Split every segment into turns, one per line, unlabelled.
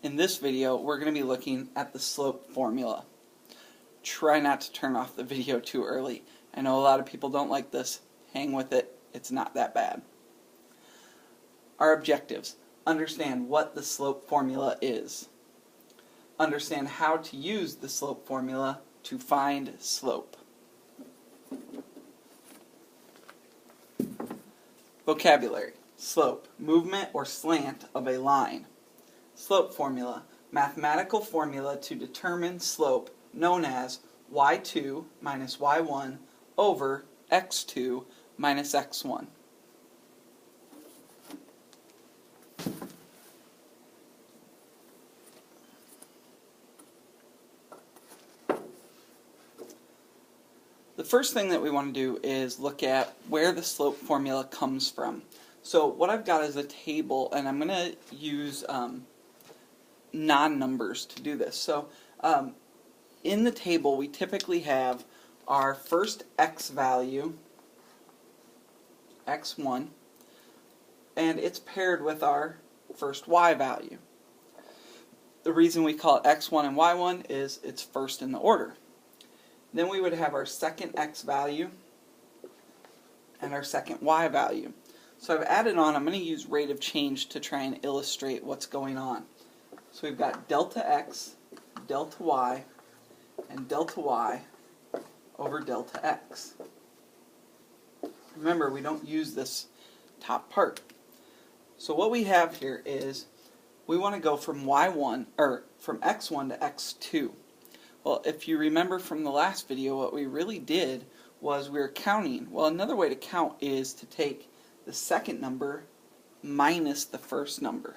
In this video, we're going to be looking at the slope formula. Try not to turn off the video too early. I know a lot of people don't like this. Hang with it. It's not that bad. Our objectives. Understand what the slope formula is. Understand how to use the slope formula to find slope. Vocabulary. Slope. Movement or slant of a line. Slope formula. Mathematical formula to determine slope known as y2 minus y1 over x2 minus x1. The first thing that we want to do is look at where the slope formula comes from. So what I've got is a table, and I'm going to use non-numbers to do this. So in the table we typically have our first x value, x1, and it's paired with our first y value. The reason we call it x1 and y1 is it's first in the order. Then we would have our second x value and our second y value. So I've added on, I'm going to use rate of change to try and illustrate what's going on. So we've got delta x, delta y, and delta y over delta x. Remember, we don't use this top part. So what we have here is we want to go from y1 or from x1 to x2. Well, if you remember from the last video, what we really did was we were counting. Well, another way to count is to take the second number minus the first number.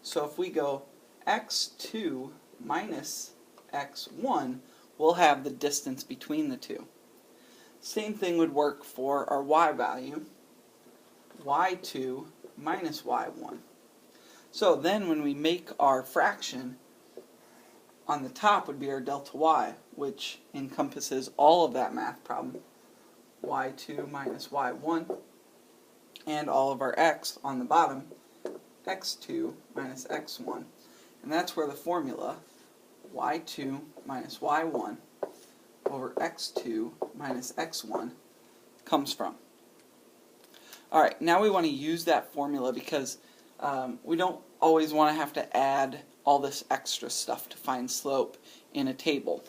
So if we go x2 minus x1, we'll have the distance between the two. Same thing would work for our y value, y2 minus y1. So then when we make our fraction, on the top would be our delta y, which encompasses all of that math problem, y2 minus y1, and all of our x on the bottom, x2 minus x1. And that's where the formula y2 minus y1 over x2 minus x1 comes from. Alright, now we want to use that formula because we don't always want to have to add all this extra stuff to find slope in a table.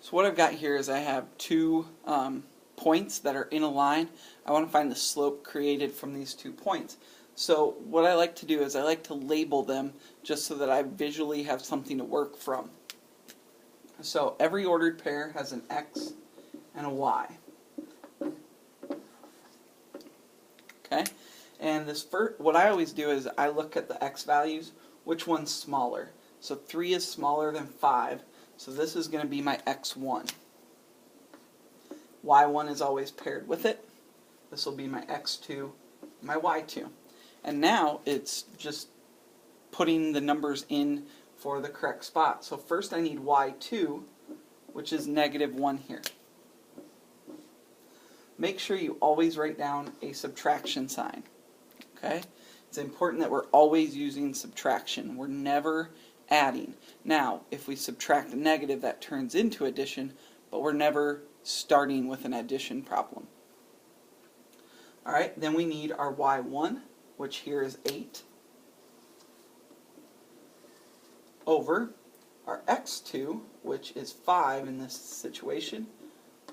So what I've got here is I have two points that are in a line. I want to find the slope created from these 2 points. So what I like to do is I like to label them just so that I visually have something to work from. So every ordered pair has an x and a y. Okay? And this first, what I always do is I look at the x values, which one's smaller. So 3 is smaller than 5. So this is going to be my x1. y1 is always paired with it. This will be my x2, my y2. And now it's just putting the numbers in for the correct spot. So first I need y2, which is -1 here. Make sure you always write down a subtraction sign. Okay? It's important that we're always using subtraction. We're never adding. Now, if we subtract a negative, that turns into addition, but we're never starting with an addition problem. Alright, then we need our y1, which here is 8, over our x2, which is 5 in this situation,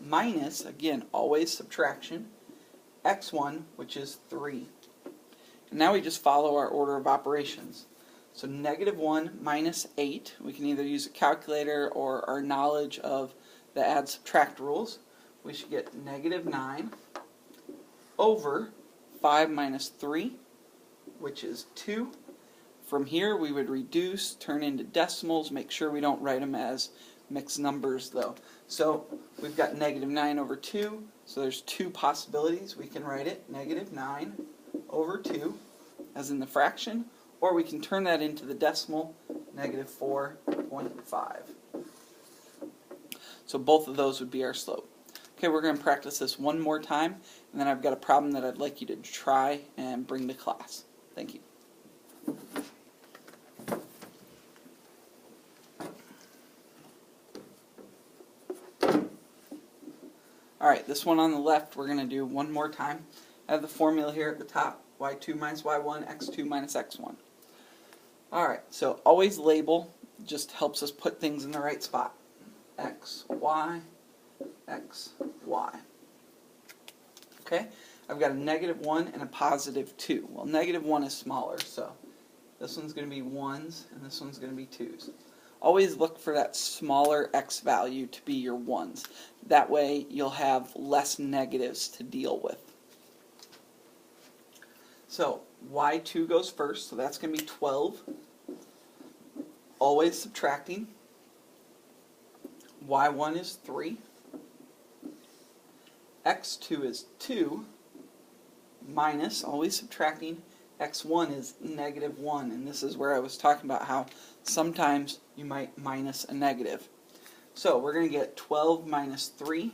minus, again, always subtraction, x1, which is 3. And now we just follow our order of operations. So -1 minus 8, we can either use a calculator or our knowledge of the add-subtract rules. We should get -9 over 5 minus 3, which is 2. From here we would reduce, turn into decimals, make sure we don't write them as mixed numbers though. So we've got -9 over 2, so there's 2 possibilities. We can write it -9 over 2 as in the fraction, or we can turn that into the decimal, -4.5. So both of those would be our slope. Okay, we're going to practice this one more time, and then I've got a problem that I'd like you to try and bring to class. Thank you. Alright, this one on the left we're going to do one more time. I have the formula here at the top, y2 minus y1, x2 minus x1. Alright, so always label, just helps us put things in the right spot. X, y, x, y. Okay, I've got a -1 and a +2. Well, -1 is smaller, so this one's going to be 1s and this one's going to be 2s. Always look for that smaller x value to be your 1s. That way you'll have less negatives to deal with. So y2 goes first, so that's going to be 12. Always subtracting. y1 is 3. x2 is 2. Minus, always subtracting. x1 is -1, and this is where I was talking about how sometimes you might minus a negative. So we're going to get 12 minus 3,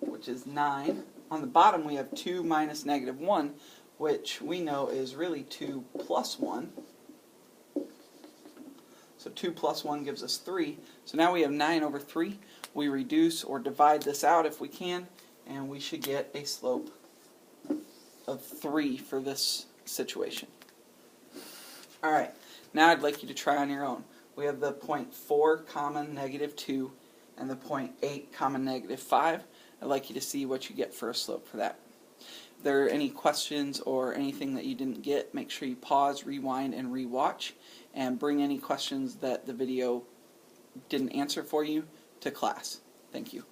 which is 9. On the bottom we have 2 minus -1, which we know is really 2 plus 1. So 2 plus 1 gives us 3. So now we have 9 over 3. We reduce or divide this out if we can, and we should get a slope of 3 for this situation. Alright, now I'd like you to try on your own. We have the point 4 comma -2 and the point 8 comma -5. I'd like you to see what you get for a slope for that. If there are any questions or anything that you didn't get, make sure you pause, rewind, and rewatch, and bring any questions that the video didn't answer for you to class. Thank you.